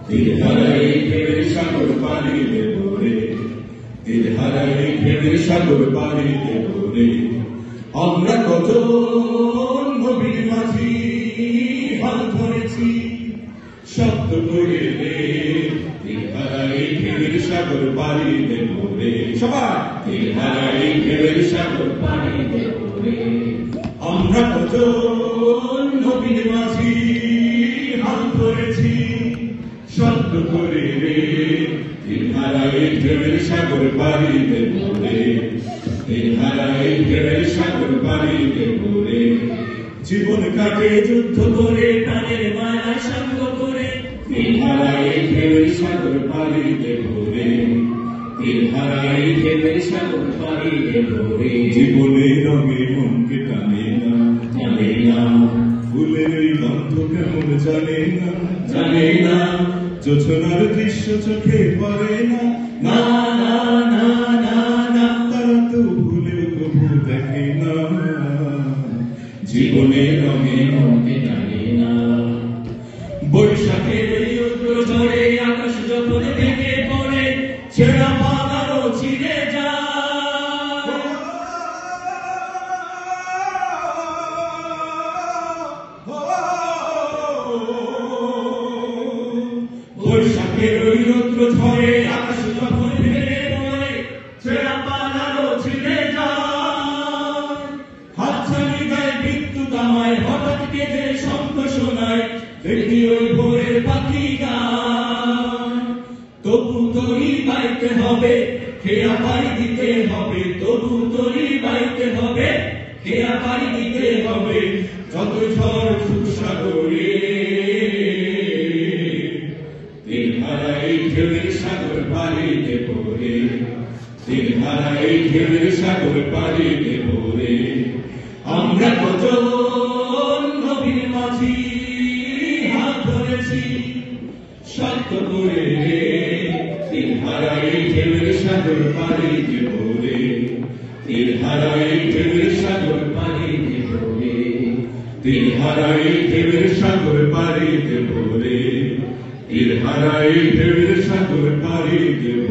তিলহারাই ঢেউয়ের সাগর পাড়ি দেব রে, তিলহারাই ঢেউয়ের সাগর পাড়ি দেব রে। আমরা কত নবীর মাঝি হাল ধরেছি শব্দ করে রে, তিলহারাই ঢেউয়ের সাগর পাড়ি দেব রে। সবাই তিলহারাই ঢেউয়ের সাগর পাড়ি দেব রে। আমরা কত নবীর মাঝি হাল ধরেছি শব্দ করে রে, তিলহারাই ঢেউয়ের সাগর পাড়ি দেব রে, তিলহারাই ঢেউয়ের সাগর পাড়ি দেব রে। জীবন কাটে যুদ্ধ করে প্রাণের মায়া সঙ্গ করে, তিলহারাই ঢেউয়ের সাগর পাড়ি দেব রে, তিলহারাই ঢেউয়ের সাগর পাড়ি দেব রে। জীবনের রঙে মনকে টানে না, জানে না ফুলের এই গন্ধ কেমন জানে না, জানে না যোছনার দৃশ্য চোখে পড়ে না, না না না না না তারা তো ভুলেও তবু দেখে না, জীবনের রঙে মনকে টানে না। বৈশাখের রৌদ্র ঝরে আকাশ যখন ভেঙে পড়ে, ছেঁড়া পাতারও ছিঁড়ে যায়। বৈশাখের রৌদ্র ঝরে আকাশ যখন ভেঙে পড়ে, ছেঁড়া পাতারও ছিঁড়ে যায়। হাতছানি দেয় বিদ্যুৎ আমায়, হঠাৎ কেঁদে শঙ্খ শোনায়, দেখি ওই ভোরের পাখি গান। তবু তোরই বাইতে হবে, খেয়া পাড়ি দিতে হবে, তবু তোরই বাইতে হবে, খেয়া পাড়ি দিতে হবে। যত ঝড় সুসাগরে, তিলহারাই ঢেউয়ের সাগর পাড়ি দেব রে, তিলহারাই ঢেউয়ের সাগর পাড়ি দেব রে। আমরা কত নবীর মাঝি হাত ধরেছি শব্দ করে রে, তিলহারাই ঢেউয়ের সাগর পাড়ি দেব রে, তিলহারাই ঢেউয়ের সাগর পাড়ি দেব রে, তিলহারাই ঢেউয়ের সাগর পাড়ি দেব রে, তিলহারাই ঢেউয়ের সাগর পাড়ি দেব।